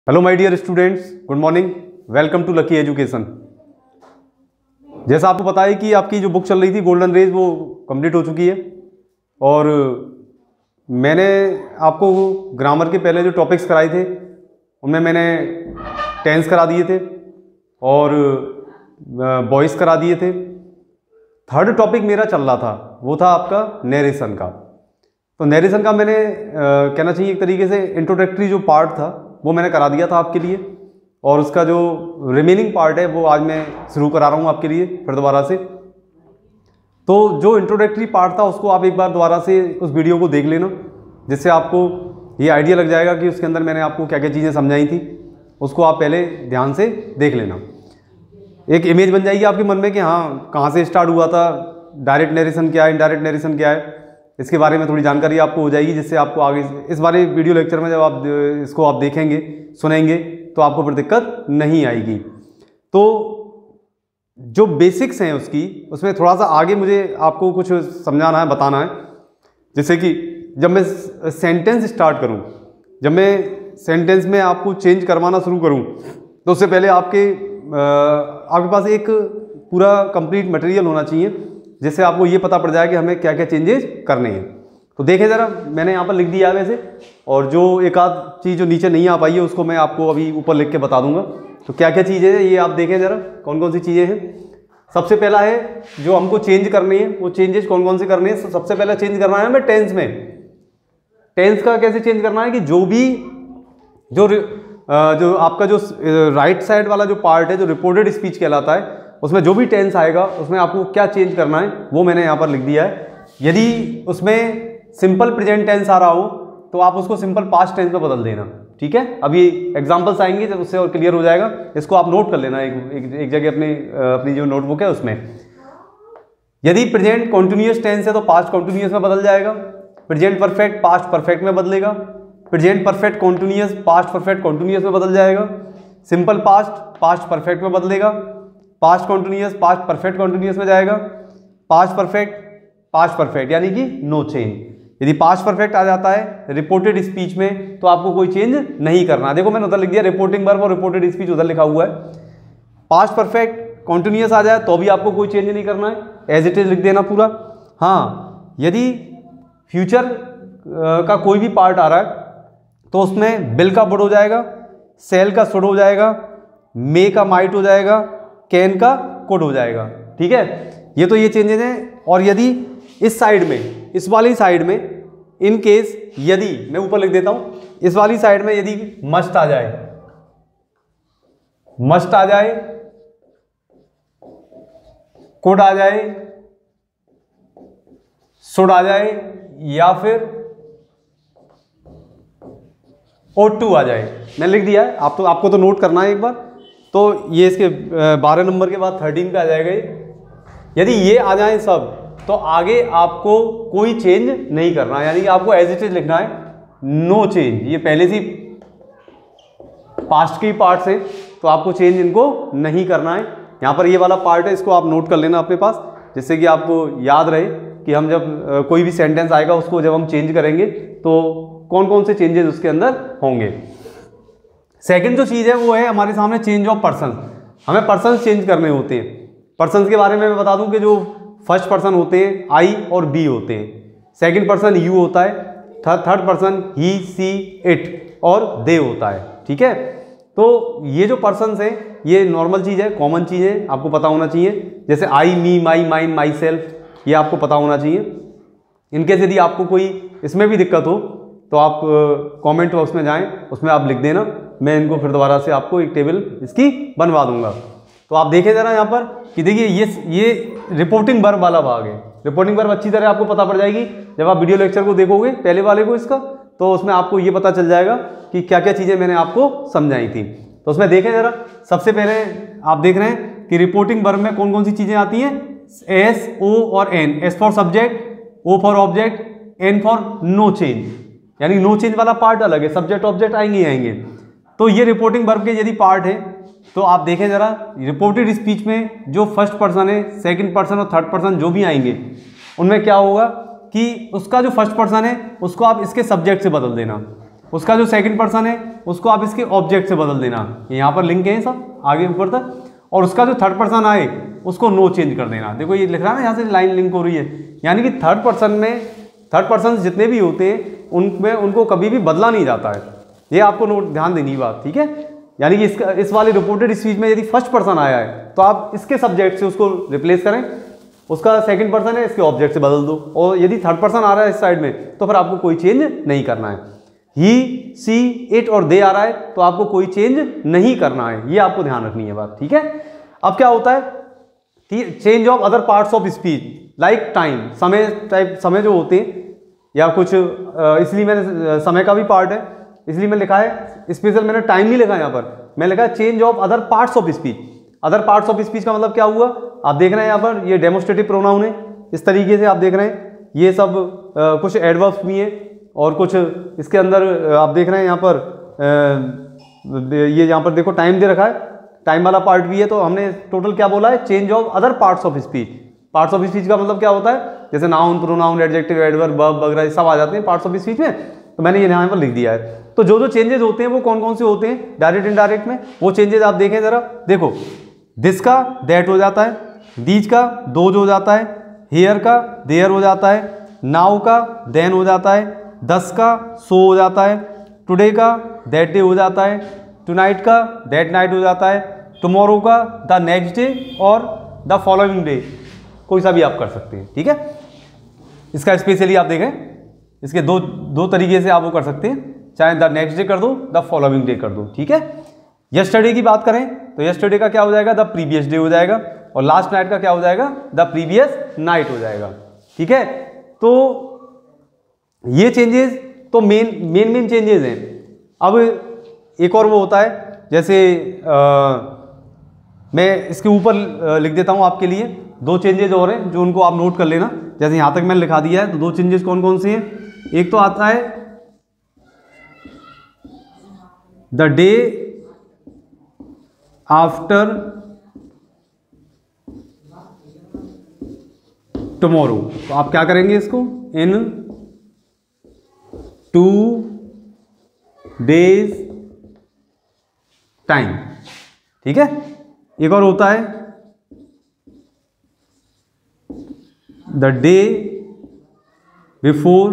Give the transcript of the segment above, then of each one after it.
Hello my dear students, good morning. Welcome to Lucky Education. जैसा आपको पता है कि आपकी जो बुक चल रही थी गोल्डन रेज वो कंप्लीट हो चुकी है और मैंने आपको ग्रामर के पहले जो टॉपिक्स कराए थे उनमें मैंने टेंस करा दिए थे और वॉइस करा दिए थे। थर्ड टॉपिक मेरा चल रहा था वो था आपका नरेशन का। तो नरेशन का मैंने कहना चाहिए एक तरीके से इंट्रोडक्टरी जो पार्ट था वो मैंने करा दिया था आपके लिए और उसका जो रिमेनिंग पार्ट है वो आज मैं शुरू करा रहा हूँ आपके लिए फिर दोबारा से। तो जो इंट्रोडक्टरी पार्ट था उसको आप एक बार दोबारा से उस वीडियो को देख लेना, जिससे आपको ये आइडिया लग जाएगा कि उसके अंदर मैंने आपको क्या क्या चीज़ें समझाई थी। उसको आप पहले ध्यान से देख लेना, एक इमेज बन जाएगी आपके मन में कि हाँ कहाँ से स्टार्ट हुआ था, डायरेक्ट नरेशन क्या है, इनडायरेक्ट नरेशन क्या है, इसके बारे में थोड़ी जानकारी आपको हो जाएगी, जिससे आपको आगे इस बारे वीडियो लेक्चर में जब आप इसको आप देखेंगे सुनेंगे तो आपको फिर दिक्कत नहीं आएगी। तो जो बेसिक्स हैं उसमें थोड़ा सा आगे मुझे आपको कुछ समझाना है, बताना है। जैसे कि जब मैं सेंटेंस स्टार्ट करूं, जब मैं सेंटेंस में आपको चेंज करवाना शुरू करूं तो उससे पहले आपके पास एक पूरा कंप्लीट मटेरियल होना चाहिए जिससे आपको ये पता पड़ जाए कि हमें क्या क्या चेंजेस करने हैं। तो देखें ज़रा, मैंने यहाँ पर लिख दिया है वैसे, और जो एक आध चीज़ जो नीचे नहीं आ पाई है उसको मैं आपको अभी ऊपर लिख के बता दूंगा। तो क्या क्या चीज़ें हैं ये आप देखें ज़रा, कौन कौन सी चीज़ें हैं। सबसे पहला है जो हमको चेंज करनी है, वो चेंजेस कौन कौन से करने हैं। सबसे पहला चेंज करना है हमें टेंस में। टेंस का कैसे चेंज करना है कि जो आपका जो राइट साइड वाला जो पार्ट है जो रिपोर्टेड स्पीच कहलाता है, उसमें जो भी टेंस आएगा उसमें आपको क्या चेंज करना है वो मैंने यहाँ पर लिख दिया है। यदि उसमें सिंपल प्रेजेंट टेंस आ रहा हो तो आप उसको सिंपल पास्ट टेंस में बदल देना, ठीक है। अभी एग्जांपल्स आएंगे जब उससे और क्लियर हो जाएगा। इसको आप नोट कर लेना एक जगह अपनी जो नोटबुक है उसमें। यदि प्रेजेंट कॉन्टिन्यूअस टेंस है तो पास्ट कॉन्टिन्यूअस में बदल जाएगा, प्रेजेंट परफेक्ट पास्ट परफेक्ट में बदलेगा, present perfect continuous past perfect continuous में बदल जाएगा, सिंपल पास्ट पास्ट परफेक्ट में बदलेगा, past continuous past perfect continuous में जाएगा, पास्ट परफेक्ट यानी कि नो चेंज। यदि पास्ट परफेक्ट आ जाता है रिपोर्टेड स्पीच में तो आपको कोई चेंज नहीं करना। देखो मैंने उधर लिख दिया रिपोर्टिंग वर्ब और रिपोर्टेड स्पीच उधर लिखा हुआ है। पास्ट परफेक्ट कॉन्टिन्यूअस आ जाए तो भी आपको कोई चेंज नहीं करना है, एज इट इज लिख देना पूरा। हाँ, यदि फ्यूचर का कोई भी पार्ट आ रहा है तो उसमें बिल का बुड हो जाएगा, सेल का शुड हो जाएगा, मे का माइट हो जाएगा, कैन का कुड हो जाएगा, ठीक है। ये तो ये चेंजेस हैं। और यदि इस साइड में, इस वाली साइड में इन केस यदि मैं ऊपर लिख देता हूं, इस वाली साइड में यदि मस्ट आ जाए, कुड आ जाए, शुड आ जाए या फिर ought to आ जाए, मैं लिख दिया है। आपको तो नोट करना है एक बार। तो ये इसके 12 नंबर के बाद 13 पे आ जाएगा ये। यदि ये आ जाए सब तो आगे आपको कोई चेंज नहीं करना है, यानी कि आपको एज इट इज लिखना है, नो चेंज। ये पहले से पास्ट के पार्ट से तो आपको चेंज इनको नहीं करना है। यहाँ पर ये वाला पार्ट है, इसको आप नोट कर लेना अपने पास, जिससे कि आपको याद रहे कि हम जब कोई भी सेंटेंस आएगा उसको जब हम चेंज करेंगे तो कौन कौन से चेंजेस उसके अंदर होंगे। सेकंड जो चीज़ है वो है हमारे सामने चेंज ऑफ पर्सन। हमें पर्सन चेंज करने होते हैं। पर्सन के बारे में मैं बता दूं कि जो फर्स्ट पर्सन होते हैं आई और बी होते हैं, सेकंड पर्सन यू होता है, third person he see it और दे होता है, ठीक है। तो ये जो पर्सन्स हैं ये नॉर्मल चीज़ है, कॉमन चीज़ है, आपको पता होना चाहिए। जैसे आई, मी, माई, माइन, माई सेल्फ, ये आपको पता होना चाहिए। इनकेस यदि आपको कोई इसमें भी दिक्कत हो तो आप कमेंट बॉक्स में जाएं, उसमें आप लिख देना, मैं इनको फिर दोबारा से आपको एक टेबल इसकी बनवा दूंगा। तो आप देखें जरा यहाँ पर कि देखिए ये रिपोर्टिंग वर्ब वाला भाग है। रिपोर्टिंग वर्ब अच्छी तरह आपको पता पड़ जाएगी जब आप वीडियो लेक्चर को देखोगे पहले वाले को इसका, तो उसमें आपको ये पता चल जाएगा कि क्या क्या चीज़ें मैंने आपको समझाई थी। तो उसमें देखें जरा, सबसे पहले आप देख रहे हैं कि रिपोर्टिंग वर्ब में कौन कौन सी चीज़ें आती हैं। एस, ओ और N. S for subject, O for object, N for no change, यानी नो चेंज वाला पार्ट अलग है, सब्जेक्ट ऑब्जेक्ट आएंगे। तो ये रिपोर्टिंग वर्ब के यदि पार्ट है तो आप देखें जरा, रिपोर्टेड स्पीच में जो फर्स्ट पर्सन है, सेकंड पर्सन और थर्ड पर्सन जो भी आएंगे उनमें क्या होगा कि उसका जो फर्स्ट पर्सन है उसको आप इसके सब्जेक्ट से बदल देना। उसका जो सेकंड पर्सन है उसको आप इसके ऑब्जेक्ट से बदल देना, यहाँ पर लिंक है सब आगे ऊपर तक, और उसका जो थर्ड पर्सन आए उसको नो चेंज कर देना। देखो ये लिख रहा है ना, यहाँ से लाइन लिंक हो रही है, यानी कि थर्ड पर्सन जितने भी होते हैं उनमें उनको कभी भी बदला नहीं जाता है। ये आपको नोट ध्यान देनी बात, ठीक है। यानी कि इस वाले रिपोर्टेड स्पीच में यदि फर्स्ट पर्सन आया है तो आप इसके सब्जेक्ट से उसको रिप्लेस करें, उसका सेकंड पर्सन है इसके ऑब्जेक्ट से बदल दो, और यदि थर्ड पर्सन आ रहा है इस साइड में तो फिर आपको कोई चेंज नहीं करना है। ही, सी, इट और दे आ रहा है तो आपको कोई चेंज नहीं करना है, ये आपको ध्यान रखनी है बात, ठीक है। अब क्या होता है, change of other parts of speech like time, समय जो होते हैं या कुछ, इसलिए मैंने समय का भी पार्ट है इसलिए मैं लिखा है स्पेशल, मैंने टाइम नहीं लिखा यहाँ पर, मैं लिखा है change of other parts of speech. Other parts of speech का मतलब क्या हुआ, आप देख रहे हैं यहाँ पर ये डेमोस्ट्रेटिव प्रोनाउन है, इस तरीके से आप देख रहे हैं, ये सब कुछ एडवर्ब्स भी हैं और कुछ इसके अंदर आप देख रहे हैं यहाँ पर ये यहाँ पर देखो टाइम दे रखा है, टाइम वाला पार्ट भी है। तो हमने टोटल क्या बोला है, change of other parts of speech. Parts of speech का मतलब क्या होता है, जैसे noun, pronoun, adjective, adverb, verb वगैरह सब आ जाते हैं पार्ट्स ऑफ स्पीच में, तो मैंने ये यहाँ पर लिख दिया है। तो जो जो चेंजेस होते हैं वो कौन कौन से होते हैं डायरेक्ट इनडायरेक्ट में, वो चेंजेस आप देखें जरा, देखो दिस का दैट हो जाता है, दीज का दोज हो जाता है, हेयर का देयर हो जाता है, नाउ का देन हो जाता है, दस का सो हो जाता है, टुडे का दैट डे हो जाता है, टुनाइट का दैट नाइट हो जाता है, टुमारो का द नेक्स्ट डे और द फॉलोइंग डे, कोई सा भी आप कर सकते हैं, ठीक है। इसका स्पेशली आप देखें, इसके दो तरीके से आप वो कर सकते हैं, चाहे द नेक्स्ट डे कर दो, द फॉलोइंग डे कर दो, ठीक है। यस्टरडे की बात करें तो यस्टरडे का क्या हो जाएगा, द प्रीवियस डे हो जाएगा, और लास्ट नाइट का क्या हो जाएगा, द प्रीवियस नाइट हो जाएगा, ठीक है। तो ये चेंजेस तो मेन चेंजेस हैं। अब एक और वो होता है, जैसे मैं इसके ऊपर लिख देता हूं आपके लिए, दो चेंजेस और हैं जो उनको आप नोट कर लेना। जैसे यहां तक मैंने लिखा दिया है, तो दो चेंजेस कौन कौन से हैं, एक तो आता है द डे आफ्टर टुमारो, तो आप क्या करेंगे इसको, इन 2 days टाइम, ठीक है। एक और होता है द डे बिफोर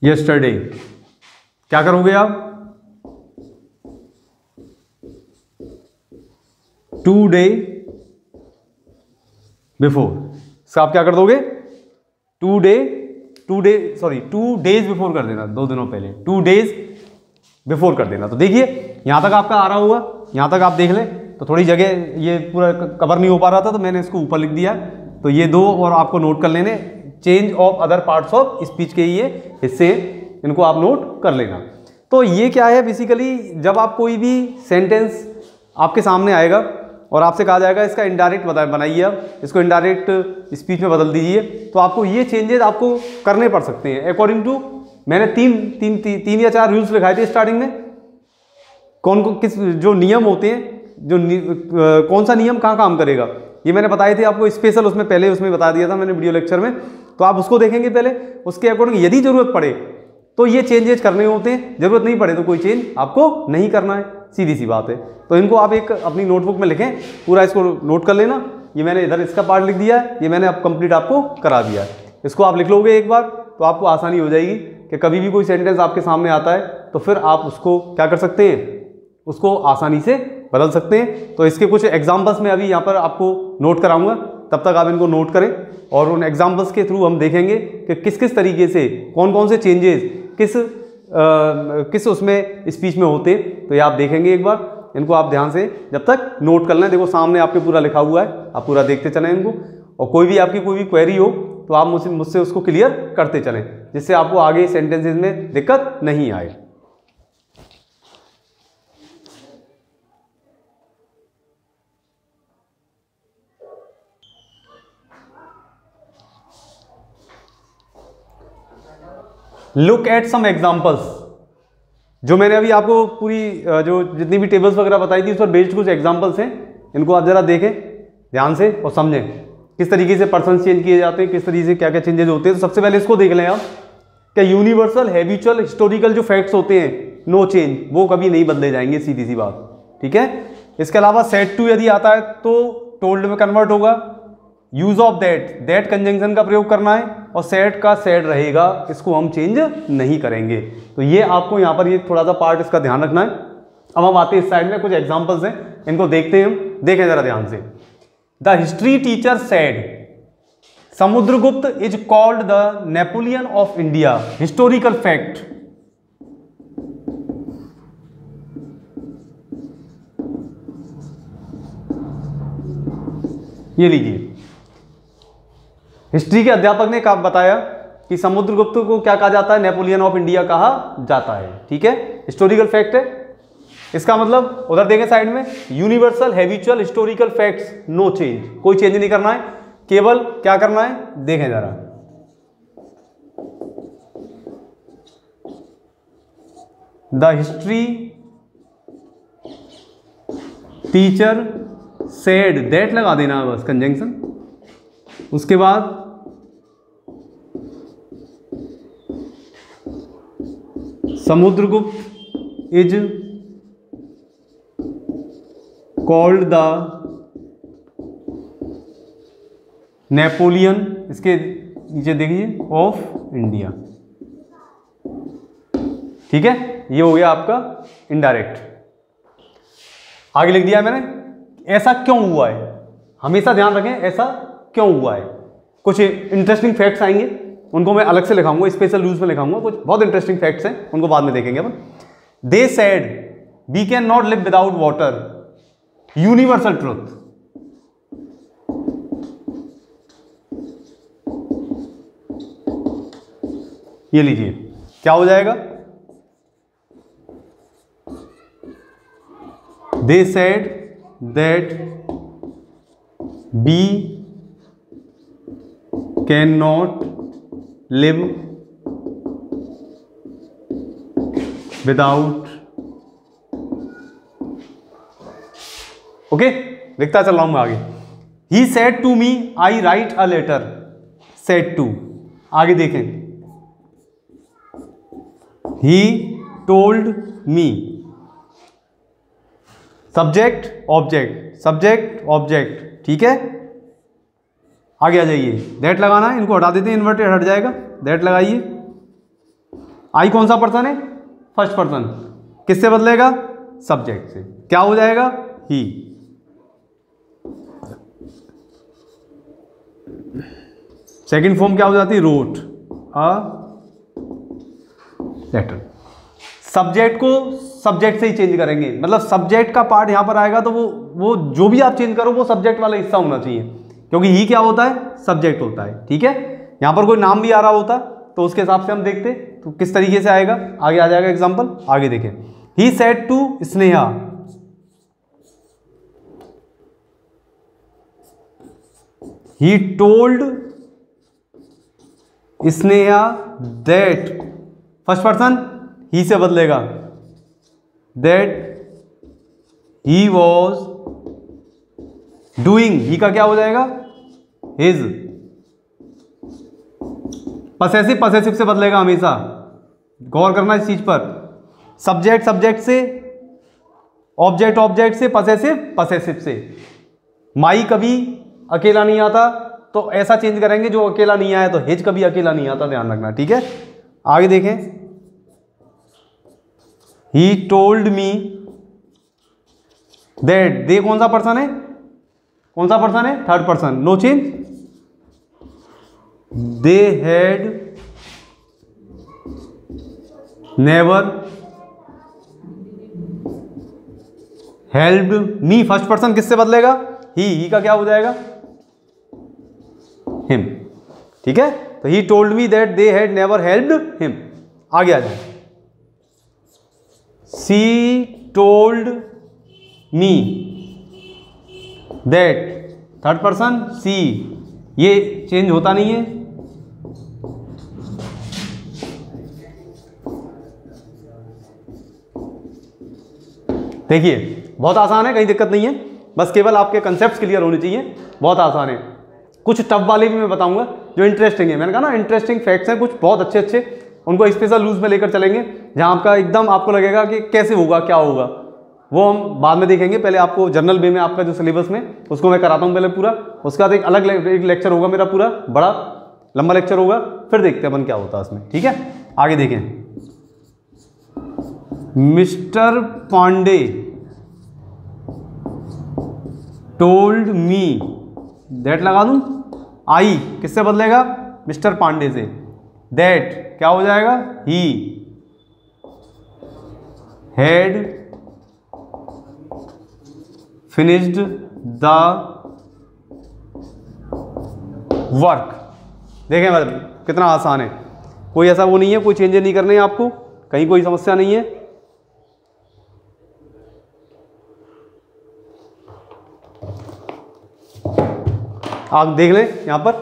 यस्टरडे, क्या करोगे आप, 2 days बिफोर, इसका आप क्या कर दोगे, 2 days बिफोर कर देना, 2 दिनों पहले, 2 days बिफोर कर देना। तो देखिए यहां तक आपका आ रहा होगा, यहां तक आप देख लें, तो थोड़ी जगह ये पूरा कवर नहीं हो पा रहा था तो मैंने इसको ऊपर लिख दिया। तो ये दो और आपको नोट कर लेने, change of other parts of speech के ये हिस्से, इनको आप नोट कर लेना। तो ये क्या है, बेसिकली जब आप कोई भी सेंटेंस आपके सामने आएगा और आपसे कहा जाएगा इसका इनडायरेक्ट बनाइए, आप इसको इनडायरेक्ट स्पीच में बदल दीजिए, तो आपको ये चेंजेस आपको करने पड़ सकते हैं अकॉर्डिंग टू, मैंने तीन या 4 रूल्स लिखाए थे स्टार्टिंग में, किस जो नियम होते हैं, कौन सा नियम कहाँ काम करेगा, ये मैंने बताए थे आपको स्पेशल, उसमें पहले उसमें बता दिया था मैंने वीडियो लेक्चर में, तो आप उसको देखेंगे पहले, उसके अकॉर्डिंग यदि जरूरत पड़े तो ये चेंजेस करने होते हैं, जरूरत नहीं पड़े तो कोई चेंज आपको नहीं करना है, सीधी सी बात है। तो इनको आप एक अपनी नोटबुक में लिखें, पूरा इसको नोट कर लेना। ये मैंने इधर इसका पार्ट लिख दिया है, ये मैंने अब कंप्लीट आपको करा दिया है, इसको आप लिख लोगे एक बार तो आपको आसानी हो जाएगी कि कभी भी कोई सेंटेंस आपके सामने आता है तो फिर आप उसको क्या कर सकते हैं, उसको आसानी से बदल सकते हैं। तो इसके कुछ एग्जाम्पल्स मैं अभी यहाँ पर आपको नोट कराऊंगा, तब तक आप इनको नोट करें, और उन एग्जाम्पल्स के थ्रू हम देखेंगे कि किस किस तरीके से कौन कौन से चेंजेस किस उसमें स्पीच में होते, तो ये आप देखेंगे एक बार, इनको आप ध्यान से जब तक नोट कर लें। देखो सामने आपके पूरा लिखा हुआ है, आप पूरा देखते चलें इनको, और कोई भी आपकी कोई भी क्वेरी हो तो आप मुझसे उसको क्लियर करते चलें, जिससे आपको आगे सेंटेंसेस में दिक्कत नहीं आए। लुक एट सम एग्जाम्पल्स, जो मैंने अभी आपको पूरी जो जितनी भी टेबल्स वगैरह बताई थी उस पर बेस्ड कुछ एग्जाम्पल्स हैं, इनको आप जरा देखें ध्यान से और समझें। किस तरीके से पर्सन चेंज किए जाते हैं, किस तरीके से क्या क्या चेंजेस होते हैं। तो सबसे पहले इसको देख लें आप, क्या यूनिवर्सल हैबिचुअल हिस्टोरिकल जो फैक्ट्स होते हैं नो चेंज, वो कभी नहीं बदले जाएंगे, सीधी सी बात, ठीक है। इसके अलावा सेड टू यदि आता है तो टोल्ड में कन्वर्ट होगा, यूज ऑफ दैट कंजंक्शन का प्रयोग करना है, और सेड का सेड रहेगा, इसको हम चेंज नहीं करेंगे। तो ये आपको यहाँ पर ये थोड़ा सा पार्ट इसका ध्यान रखना है। अब हम आते हैं इस साइड में, कुछ एग्जांपल्स हैं, इनको देखते हैं हम, देखें जरा ध्यान से। The history teacher said Samudragupta is called the Napoleon of India, historical fact. ये लीजिए, हिस्ट्री के अध्यापक ने कहा बताया कि समुद्रगुप्त को क्या कहा जाता है, नेपोलियन ऑफ इंडिया कहा जाता है, ठीक है, हिस्टोरिकल फैक्ट है। इसका मतलब उधर देखें साइड में, universal habitual historical facts no change, कोई चेंज नहीं करना है, केवल क्या करना है, देखें जरा, the history teacher said, that लगा देना है बस, कंजंक्शन। उसके बाद Samudragupta is called the Napoleon, इसके नीचे देखिए, ऑफ इंडिया, ठीक है। ये हो गया आपका इनडायरेक्ट। आगे लिख दिया मैंने, ऐसा क्यों हुआ है, हमेशा ध्यान रखें ऐसा क्यों हुआ है। कुछ इंटरेस्टिंग फैक्ट्स आएंगे, उनको मैं अलग से लिखाऊंगा, स्पेशल रूल्स में लिखाऊंगा, कुछ बहुत इंटरेस्टिंग फैक्ट्स हैं, उनको बाद में देखेंगे अपन। They said we can not live without water, universal truth. ये लीजिए, क्या हो जाएगा, they said that we can not live without, okay, लिखता चल रहा हूं मैं आगे। He said to me I write a letter, said to, आगे देखें, he told me, subject object, subject object, ठीक है। आगे आ जाइए, दैट लगाना है, इनको हटा देते हैं, इन्वर्टेड हट जाएगा, दैट लगाइए। आई कौन सा पर्सन है, फर्स्ट पर्सन, किससे बदलेगा, सब्जेक्ट से, क्या हो जाएगा, ही। सेकंड फॉर्म क्या हो जाती है, रोट अ लेटर। सब्जेक्ट को सब्जेक्ट से ही चेंज करेंगे, मतलब सब्जेक्ट का पार्ट यहां पर आएगा तो वो जो भी आप चेंज करो वो सब्जेक्ट वाला हिस्सा होना चाहिए, क्योंकि ही क्या होता है, सब्जेक्ट होता है, ठीक है। यहां पर कोई नाम भी आ रहा होता तो उसके हिसाब से हम देखते तो किस तरीके से आएगा, आगे आ जाएगा एग्जांपल, आगे देखें। He said to Sneha, he told Sneha that, first person ही से बदलेगा, that he was doing, he का क्या हो जाएगा, हिज। पसेसिव पसेसिव से बदलेगा हमेशा, गौर करना इस चीज पर। सब्जेक्ट सब्जेक्ट से, ऑब्जेक्ट ऑब्जेक्ट से, पसेसिव पसेसिव से। माई कभी अकेला नहीं आता तो ऐसा चेंज करेंगे, जो अकेला नहीं आया तो हिज कभी अकेला नहीं आता, ध्यान रखना, ठीक है। आगे देखें, ही टोल्ड मी दैट, दे कौन सा पर्सन है, कौन सा पर्सन है, third person, no change. They had never helped me, first person किससे बदलेगा, ही का क्या हो जाएगा, हिम, ठीक है। तो he told me that they had never helped him. आगे आ जाए, she told me that, third person see, ये चेंज होता नहीं है, देखिए बहुत आसान है, कहीं दिक्कत नहीं है, बस केवल आपके कंसेप्ट क्लियर होने चाहिए, बहुत आसान है। कुछ टफ वाले भी मैं बताऊंगा जो इंटरेस्टिंग है। मैंने कहा ना इंटरेस्टिंग फैक्ट्स हैं कुछ बहुत अच्छे अच्छे, उनको स्पेशल लूज में लेकर चलेंगे जहां आपका एकदम आपको लगेगा कि कैसे होगा क्या होगा, वो हम बाद में देखेंगे। पहले आपको जनरल वे में आपका जो सिलेबस में उसको मैं कराता हूँ पहले पूरा, उसके बाद एक अलग एक लेक्चर होगा मेरा पूरा बड़ा लंबा लेक्चर होगा, फिर देखते हैं अपन क्या होता है उसमें। ठीक है, आगे देखें। Mister Pandey told me that, लगा दूं आई किससे बदलेगा, मिस्टर पांडे से, दैट क्या हो जाएगा, he had finished the work. देखें मतलब कितना आसान है, कोई ऐसा वो नहीं है, कोई चेंजेस नहीं करने हैं आपको, कहीं कोई समस्या नहीं है। आप देख लें यहाँ पर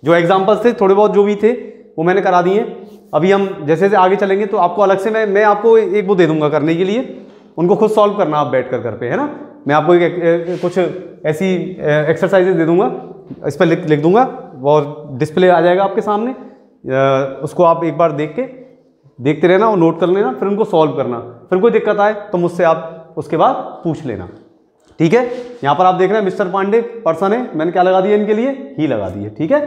जो एग्जाम्पल्स थे थोड़े बहुत जो भी थे वो मैंने करा दिए। अभी हम जैसे जैसे आगे चलेंगे तो आपको अलग से मैं आपको एक वो दे दूंगा करने के लिए, उनको खुद सॉल्व करना आप बैठ कर घर पे, है ना। मैं आपको कुछ ऐसी एक्सरसाइजेज दे दूंगा, इस पर लिख दूंगा और डिस्प्ले आ जाएगा आपके सामने, उसको आप एक बार देखते रहना और नोट कर लेना, फिर उनको सॉल्व करना। फिर कोई दिक्कत आए तो मुझसे आप उसके बाद पूछ लेना। ठीक है, यहाँ पर आप देख रहे हैं मिस्टर पांडे पर्सन है, मैंने क्या लगा दिया इनके लिए, ही लगा दिए। ठीक है,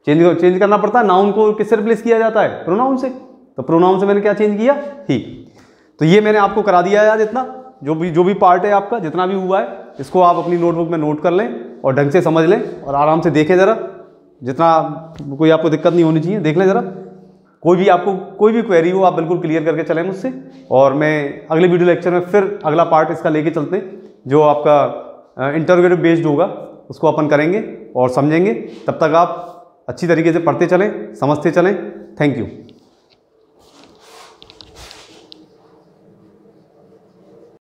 चेंज करना पड़ता है, नाउन को किससे रिप्लेस किया जाता है, प्रोनाउन से, तो प्रोनाउन से मैंने क्या चेंज किया, ही। तो ये मैंने आपको करा दिया है आज, इतना जो भी पार्ट है आपका जितना भी हुआ है इसको आप अपनी नोटबुक में नोट कर लें और ढंग से समझ लें और आराम से देखें ज़रा, जितना कोई आपको दिक्कत नहीं होनी चाहिए, देख लें ज़रा। कोई भी क्वेरी हो आप बिल्कुल क्लियर करके चलें मुझसे, और मैं अगले वीडियो लेक्चर में फिर अगला पार्ट इसका लेके चलते हैं जो आपका इंटरोगेटिव बेस्ड होगा, उसको अपन करेंगे और समझेंगे। तब तक आप अच्छी तरीके से पढ़ते चलें, समझते चलें। Thank you.